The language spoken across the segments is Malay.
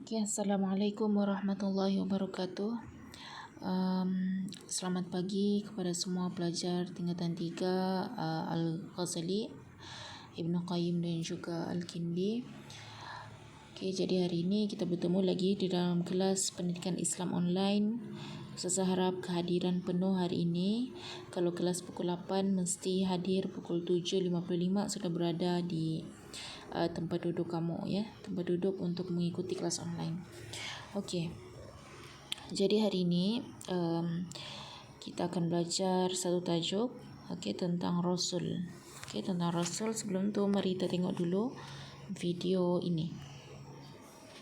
Okay, Assalamualaikum warahmatullahi wabarakatuh. Selamat pagi kepada semua pelajar tingkatan 3 Al-Ghazali, Ibn Qayyim dan juga Al-Kindi. Okay, jadi hari ini kita bertemu lagi di dalam kelas pendidikan Islam online. Saya harap kehadiran penuh hari ini. Kalau kelas pukul 8 mesti hadir pukul 7.55 sudah berada di tempat duduk kamu ya, tempat duduk untuk mengikuti kelas online. Okey. Jadi hari ini kita akan belajar satu tajuk tentang Rasul. Tentang Rasul. Sebelum tu mari kita tengok dulu video ini.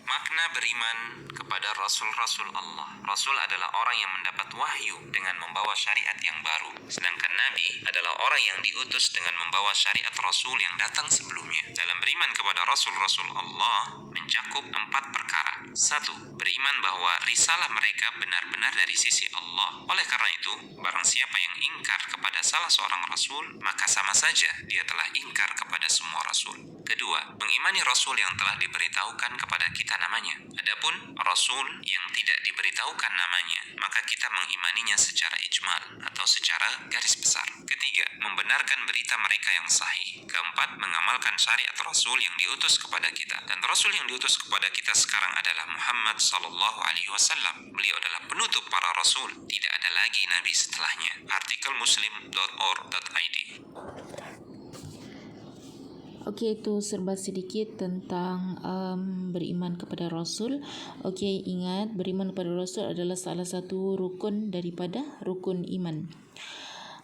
Makna beriman kepada Rasul-Rasul Allah. Rasul adalah orang yang mendapat wahyu dengan membawa syariat yang baru. Sedangkan Nabi adalah orang yang diutus dengan membawa syariat Rasul yang datang sebelumnya. Dalam beriman kepada Rasul-Rasul Allah mencakup 4 perkara. 1. Beriman bahwa risalah mereka benar-benar dari sisi Allah. Oleh karena itu, barang siapa yang ingkar kepada salah seorang Rasul, maka sama saja dia telah ingkar kepada semua Rasul. Kedua, mengimani Rasul yang telah diberitahukan kepada kita namanya. Adapun Rasul yang tidak diberitahukan namanya, maka kita mengimaninya secara ijmal atau secara garis besar. Ketiga, membenarkan berita mereka yang sahih. Keempat, mengamalkan syariat Rasul yang diutus kepada kita. Dan Rasul yang diutus kepada kita sekarang adalah Muhammad sallallahu alaihi wasallam. Beliau adalah penutup para Rasul. Tidak ada lagi nabi setelahnya. Artikel muslim.org.id. Okey, itu serba sedikit tentang beriman kepada Rasul. Okey, ingat beriman kepada Rasul adalah salah satu rukun daripada rukun iman.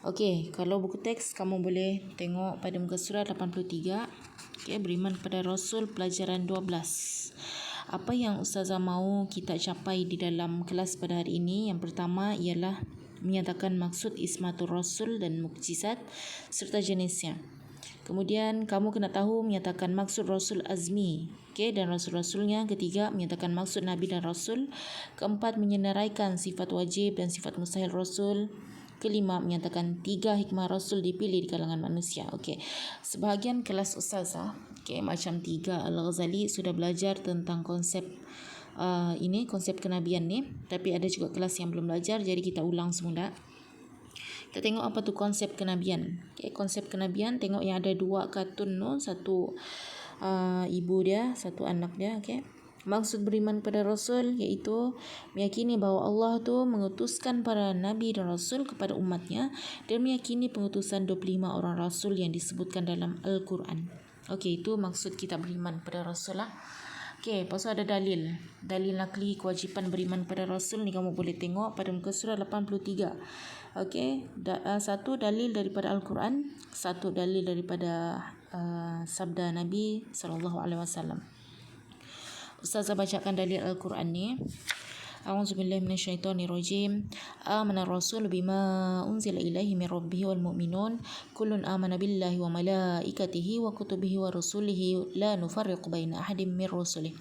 Okey, kalau buku teks kamu boleh tengok pada muka surat 83. Okey, beriman kepada Rasul pelajaran 12. Apa yang Ustazah mahu kita capai di dalam kelas pada hari ini? Yang pertama ialah menyatakan maksud ismatul Rasul dan mukjizat serta jenisnya. Kemudian kamu kena tahu menyatakan maksud Rasul azmi, dan Rasul-Rasulnya. Ketiga, menyatakan maksud Nabi dan Rasul. Keempat, menyenaraikan sifat wajib dan sifat mustahil Rasul. Kelima, menyatakan 3 hikmah Rasul dipilih di kalangan manusia. Sebahagian kelas Ustazah, macam 3 Al-Ghazali sudah belajar tentang konsep ini, konsep kenabian ni. Tapi ada juga kelas yang belum belajar, jadi kita ulang semula. Kita tengok apa tu konsep kenabian. Konsep kenabian, tengok yang ada 2 kartun tu, satu ibu dia, satu anak dia. Maksud beriman pada Rasul iaitu meyakini bahawa Allah tu mengutuskan para nabi dan rasul kepada umatnya dan meyakini pengutusan 25 orang rasul yang disebutkan dalam Al-Quran. Itu maksud kita beriman pada Rasul lah. Lepas tu ada dalil. Dalil nakli kewajipan beriman pada Rasul ni kamu boleh tengok pada muka surat 83. Satu dalil daripada Al-Quran, satu dalil daripada sabda Nabi SAW. Ustazah bacakan dalil Al-Quran ni. A'udzubillahi minasyaitonirrajim. Amana ar-rasul bima unzila ilaihi min rabbih wal mu'minun kullun amana billahi wa malaikatihi wa kutubihi wa rusulihi la nufarriqu baina ahadin min rusulihi.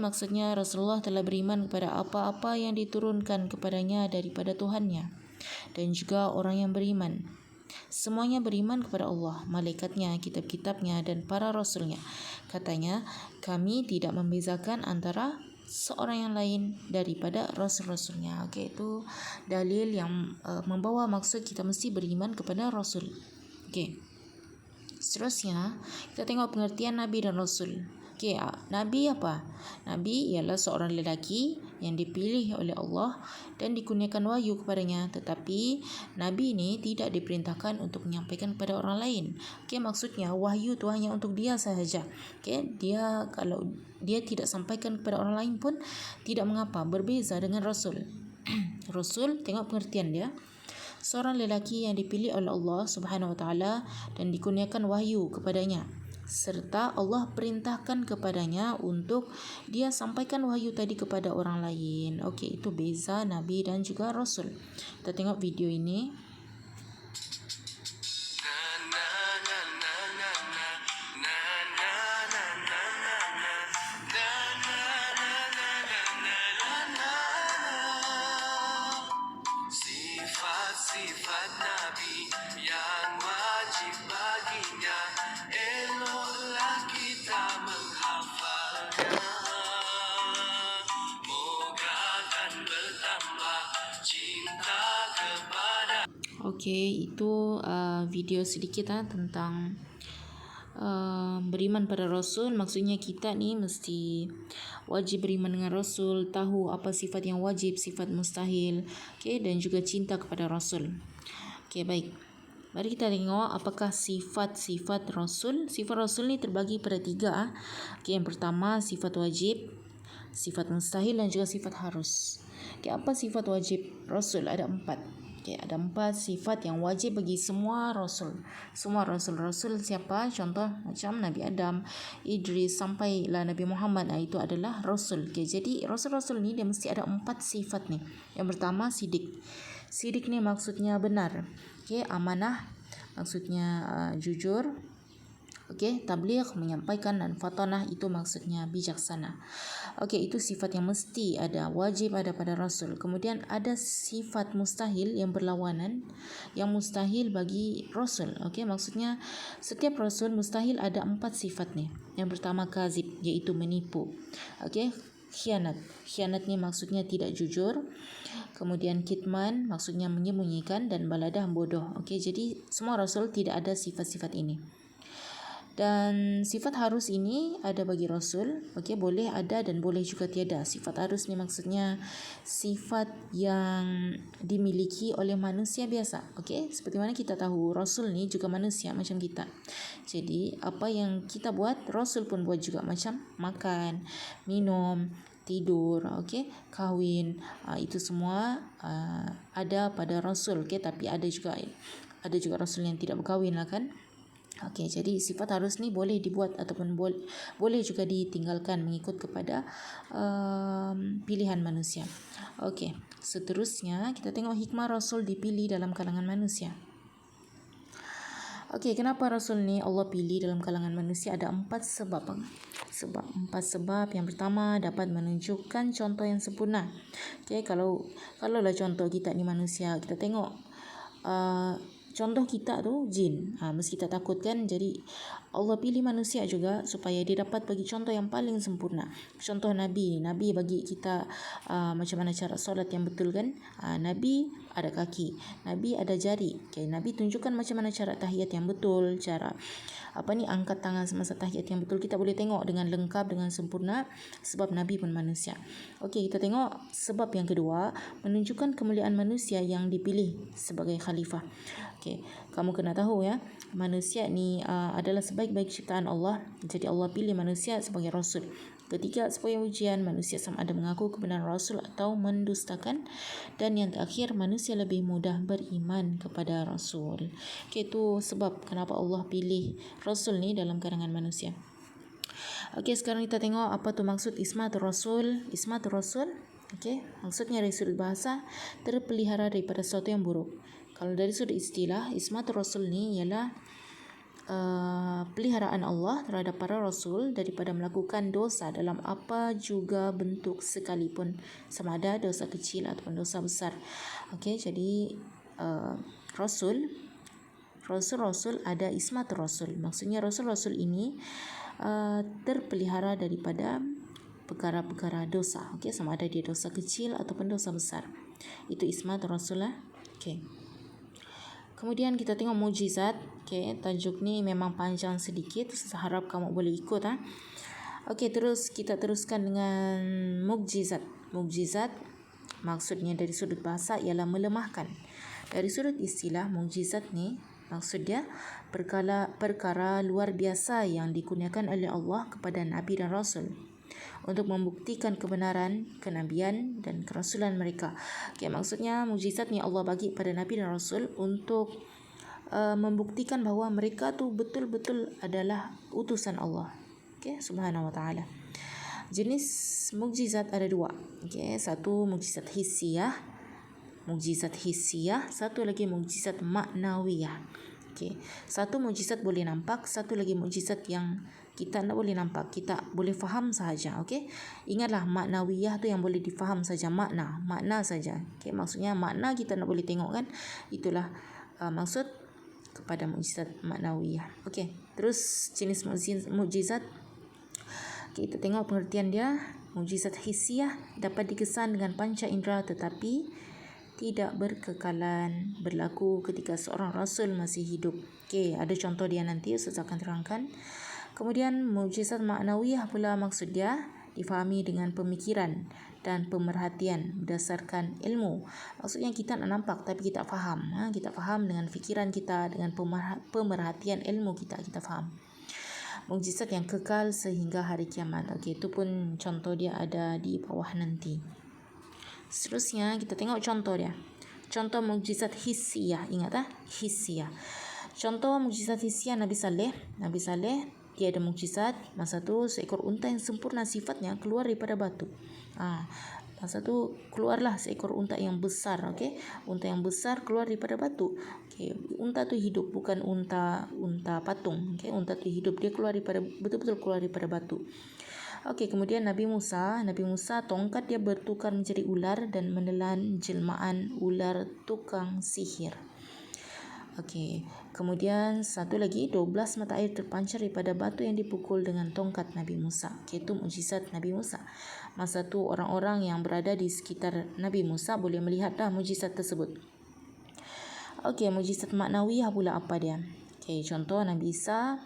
Maksudnya Rasulullah telah beriman kepada apa-apa yang diturunkan kepadanya daripada Tuhannya dan juga orang yang beriman. Semuanya beriman kepada Allah, malaikatnya, kitab-kitabnya dan para rasulnya. Katanya, kami tidak membezakan antara seorang yang lain daripada rasul-rasulnya. Itu dalil yang membawa maksud kita mesti beriman kepada Rasul. Seterusnya, kita tengok pengertian Nabi dan Rasul. Nabi apa? Nabi ialah seorang lelaki yang dipilih oleh Allah dan dikurniakan wahyu kepadanya. Tetapi Nabi ini tidak diperintahkan untuk menyampaikan kepada orang lain. Maksudnya wahyu tu hanya untuk dia sahaja. Dia kalau dia tidak sampaikan kepada orang lain pun tidak mengapa. Berbeza dengan Rasul. Rasul, tengok pengertian dia. Seorang lelaki yang dipilih oleh Allah Subhanahu Wa Taala dan dikurniakan wahyu kepadanya, serta Allah perintahkan kepadanya untuk dia sampaikan wahyu tadi kepada orang lain. Itu beza Nabi dan juga Rasul. Kita tengok video ini. Sifat Nabi yang wajib baginya, eloklah kita menghafalnya. Okey, itu video sedikit tentang beriman pada Rasul. Maksudnya kita ni mesti wajib beriman dengan Rasul, tahu apa sifat yang wajib, sifat mustahil, okey, dan juga cinta kepada Rasul. Okey, baik. Mari kita tengok apakah sifat-sifat Rasul. Sifat Rasul ni terbagi pada 3. Okey, yang pertama sifat wajib, sifat mustahil dan juga sifat harus. Okey, apa sifat wajib Rasul? Ada 4. Okay, ada 4 sifat yang wajib bagi semua Rasul. Semua Rasul siapa? Contoh macam Nabi Adam, Idris, sampailah Nabi Muhammad. Itu adalah Rasul. Okay, jadi Rasul-Rasul ni dia mesti ada 4 sifat ni. Yang pertama sidik. Sidik ni maksudnya benar. Okay, amanah maksudnya jujur. Okey, tabligh menyampaikan, dan fatanah itu maksudnya bijaksana. Okey, itu sifat yang mesti ada, wajib ada pada Rasul. Kemudian ada sifat mustahil yang berlawanan, yang mustahil bagi Rasul. Okey, maksudnya setiap Rasul mustahil ada 4 sifat ni. Yang pertama kazib, iaitu menipu. Okey, khianat. Khianat ni maksudnya tidak jujur. Kemudian kitman maksudnya menyembunyikan, dan baladah bodoh. Okey, jadi semua Rasul tidak ada sifat-sifat ini. Dan sifat harus ini ada bagi Rasul. Okey, boleh ada dan boleh juga tiada. Sifat harus ni maksudnya sifat yang dimiliki oleh manusia biasa. Okey, seperti mana kita tahu Rasul ni juga manusia macam kita. Jadi apa yang kita buat, Rasul pun buat juga, macam makan, minum, tidur, okey, kahwin, itu semua ada pada Rasul. Okey, tapi ada juga Rasul yang tidak berkahwin lah kan. Okey, jadi sifat harus ni boleh dibuat ataupun boleh juga ditinggalkan mengikut kepada pilihan manusia. Okey, seterusnya kita tengok hikmah Rasul dipilih dalam kalangan manusia. Okey, kenapa Rasul ni Allah pilih dalam kalangan manusia? Ada 4 sebab. Empat sebab. Yang pertama, dapat menunjukkan contoh yang sempurna. Okey, kalaulah contoh kita ni manusia, kita tengok contoh kita tu jin, mesti kita takut kan. Jadi Allah pilih manusia juga supaya dia dapat bagi contoh yang paling sempurna. Contoh Nabi bagi kita macam mana cara solat yang betul kan. Nabi ada kaki, Nabi ada jari. Okay, Nabi tunjukkan macam mana cara tahiyat yang betul, cara angkat tangan semasa tahiyat yang betul. Kita boleh tengok dengan lengkap, dengan sempurna, sebab Nabi pun manusia. Okey, kita tengok sebab yang kedua, menunjukkan kemuliaan manusia yang dipilih sebagai khalifah. Okey, kamu kena tahu ya, manusia ni adalah sebaik-baik ciptaan Allah. Jadi Allah pilih manusia sebagai rasul. Ketiga, supaya ujian manusia sama ada mengaku kebenaran Rasul atau mendustakan. Dan yang terakhir, manusia lebih mudah beriman kepada Rasul. Okay, itu sebab kenapa Allah pilih Rasul ni dalam kalangan manusia. Okay, sekarang kita tengok apa tu maksud Ismatul Rasul. Ismatul Rasul, okay, maksudnya dari sudut bahasa, terpelihara daripada sesuatu yang buruk. Kalau dari sudut istilah, Ismatul Rasul ni ialah peliharaan Allah terhadap para rasul daripada melakukan dosa dalam apa juga bentuk sekalipun, sama ada dosa kecil ataupun dosa besar. Okey, jadi rasul ada ismatul rasul. Maksudnya rasul ini terpelihara daripada perkara-perkara dosa. Okey, sama ada dia dosa kecil ataupun dosa besar. Itu ismatul rasul lah. Okey. Kemudian kita tengok mukjizat. Okay, tajuk ni memang panjang sedikit, saya harap kamu boleh ikut. Okay, terus kita teruskan dengan mukjizat. Mukjizat maksudnya dari sudut bahasa ialah melemahkan. Dari sudut istilah, mukjizat ni maksud dia perkara luar biasa yang dikurniakan oleh Allah kepada Nabi dan Rasul untuk membuktikan kebenaran, kenabian dan kerasulan mereka. Okay, maksudnya mukjizat ni Allah bagi pada Nabi dan Rasul untuk membuktikan bahawa mereka tu betul-betul adalah utusan Allah. Okay, subhanahu wa ta'ala. Jenis mukjizat ada 2. Okay, satu mukjizat hissiyah. Satu lagi mukjizat maknawiyah. Okay, satu mukjizat boleh nampak, satu lagi mukjizat yang kita tak boleh nampak, kita boleh faham sahaja. Okey, ingatlah maknawiyah tu yang boleh difaham saja, makna saja. Okey, maksudnya makna kita nak boleh tengok kan. Itulah maksud kepada mukjizat maknawiyah. Okey, terus jenis mukjizat. Okay, kita tengok pengertian dia. Mukjizat hissiyah dapat dikesan dengan panca indera tetapi tidak berkekalan, berlaku ketika seorang Rasul masih hidup. Okey, ada contoh dia nanti Ustaz akan terangkan. Kemudian mukjizat maknawiyah pula maksud dia difahami dengan pemikiran dan pemerhatian berdasarkan ilmu. Maksudnya kita nak nampak tapi kita faham. Kita faham dengan fikiran kita, dengan pemerhatian ilmu kita faham. Mukjizat yang kekal sehingga hari kiamat. Okey, itu pun contoh dia ada di bawah nanti. Seterusnya kita tengok contoh dia. Contoh mukjizat hissiyah. Ingat hissiyah. Contoh mukjizat hissiyah Nabi Saleh dia ada mukjizat masa tu seekor unta yang sempurna sifatnya keluar daripada batu. Masa tu keluarlah seekor unta yang besar, okey. Unta yang besar keluar daripada batu. Okey, unta tu hidup, bukan unta patung, okey. Unta tu hidup, dia betul-betul keluar daripada batu. Okey, kemudian Nabi Musa tongkat dia bertukar menjadi ular dan menelan jelmaan ular tukang sihir. Okey, kemudian satu lagi 12 mata air terpancar daripada batu yang dipukul dengan tongkat Nabi Musa. Okey, itu mukjizat Nabi Musa. Masa tu orang-orang yang berada di sekitar Nabi Musa boleh melihat mukjizat tersebut. Okey, mukjizat maknawiyah pula apa dia? Okey, contoh Nabi Isa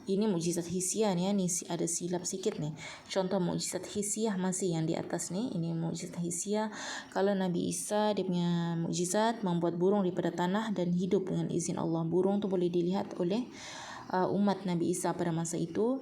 ini mukjizat hissiyah ni, ada silap sikit ni. Contoh mukjizat hissiyah masih yang di atas ni. Ini mukjizat hissiyah. Kalau Nabi Isa dia punya mukjizat membuat burung daripada tanah dan hidup dengan izin Allah. Burung tu boleh dilihat oleh umat Nabi Isa pada masa itu.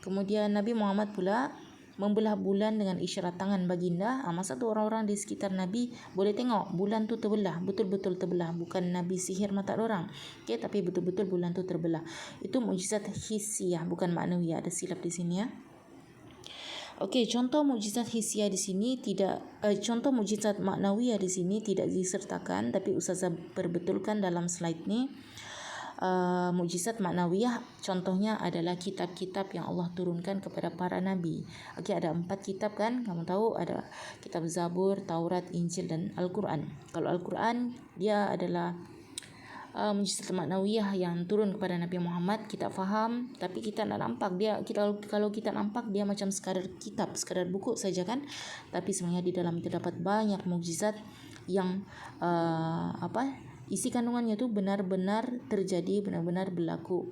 Kemudian Nabi Muhammad pula membelah bulan dengan isyarat tangan baginda. Masa tu orang-orang di sekitar Nabi boleh tengok bulan tu terbelah, betul-betul terbelah. Bukan Nabi sihir mata orang, okay, tapi betul-betul bulan tu terbelah. Itu mukjizat hissiyah, bukan maknawiyah. Ada silap di sini ya. Okey, contoh mukjizat hissiyah di sini contoh mukjizat maknawiyah di sini tidak disertakan, tapi Ustazah perbetulkan dalam slide ni. Mukjizat maknawiyah contohnya adalah kitab-kitab yang Allah turunkan kepada para nabi. Okey, ada 4 kitab kan? Kamu tahu ada kitab Zabur, Taurat, Injil dan Al-Quran. Kalau Al-Quran dia adalah mukjizat maknawiyah yang turun kepada Nabi Muhammad. Kita faham tapi kita nak nampak dia, kalau kita nampak dia macam sekadar kitab, sekadar buku saja kan? Tapi sebenarnya di dalam itu dapat banyak mukjizat yang isi kandungannya tu benar-benar terjadi, benar-benar berlaku.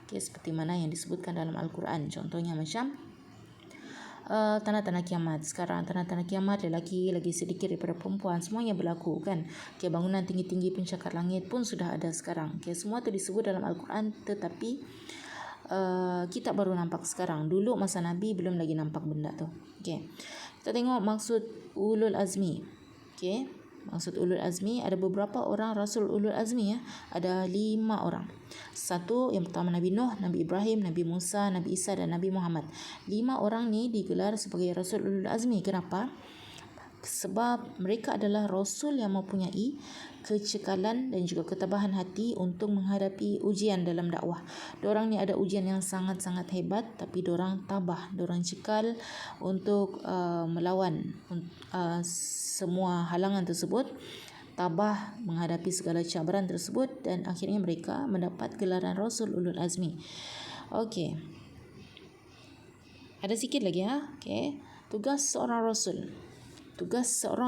Okay, seperti mana yang disebutkan dalam Al-Quran. Contohnya macam tanda-tanda kiamat. Sekarang tanda-tanda kiamat lelaki lagi sedikit daripada perempuan, semuanya berlaku kan. Okay, bangunan tinggi-tinggi pencakar langit pun sudah ada sekarang. Okay, semua tu disebut dalam Al-Quran, tetapi kita baru nampak sekarang. Dulu masa Nabi belum lagi nampak benda tu. Okay, kita tengok maksud ulul azmi. Okay, maksud ulul azmi, ada beberapa orang Rasul ulul azmi ya. Ada 5 orang. Satu, yang pertama Nabi Nuh, Nabi Ibrahim, Nabi Musa, Nabi Isa dan Nabi Muhammad. 5 orang ni digelar sebagai Rasul ulul azmi. Kenapa? Sebab mereka adalah Rasul yang mempunyai kecekalan dan juga ketabahan hati untuk menghadapi ujian dalam dakwah. Diorang ni ada ujian yang sangat-sangat hebat, tapi diorang tabah, diorang cekal untuk melawan semua halangan tersebut, tabah menghadapi segala cabaran tersebut, dan akhirnya mereka mendapat gelaran Rasul ulul azmi. Okey, ada sikit lagi Okey, tugas seorang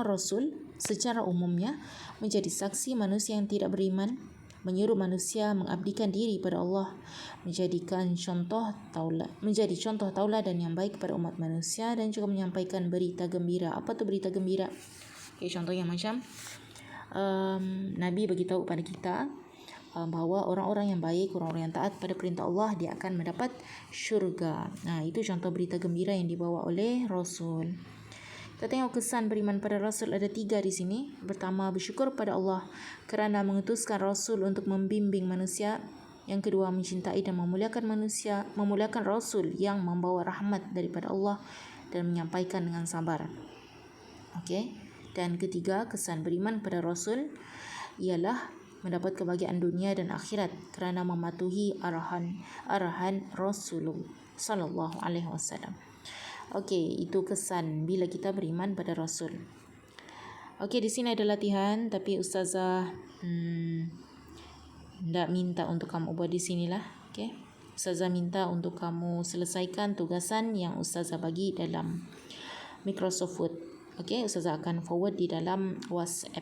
Rasul secara umumnya menjadi saksi manusia yang tidak beriman, menyuruh manusia mengabdikan diri pada Allah, menjadi contoh tauladan yang baik kepada umat manusia, dan juga menyampaikan berita gembira. Apa tu berita gembira? Okay, contohnya macam Nabi beritahu pada kita bahawa orang-orang yang baik, orang-orang yang taat pada perintah Allah, dia akan mendapat syurga. Itu contoh berita gembira yang dibawa oleh Rasul. Kita tengok kesan beriman pada Rasul, ada 3 di sini. Pertama, bersyukur pada Allah kerana mengutuskan Rasul untuk membimbing manusia. Yang kedua, mencintai dan memuliakan Rasul yang membawa rahmat daripada Allah dan menyampaikan dengan sabar. Okey. Dan ketiga, kesan beriman pada Rasul ialah mendapat kebahagiaan dunia dan akhirat kerana mematuhi arahan Rasulullah sallallahu alaihi wasallam. Okey, itu kesan bila kita beriman pada Rasul. Okey, di sini ada latihan, tapi Ustazah tak minta untuk kamu buat di sinilah. Okey, Ustazah minta untuk kamu selesaikan tugasan yang Ustazah bagi dalam Microsoft Word. Okey, Ustazah akan forward di dalam WhatsApp,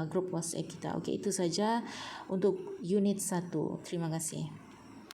grup WhatsApp kita. Okey, itu saja untuk unit 1. Terima kasih.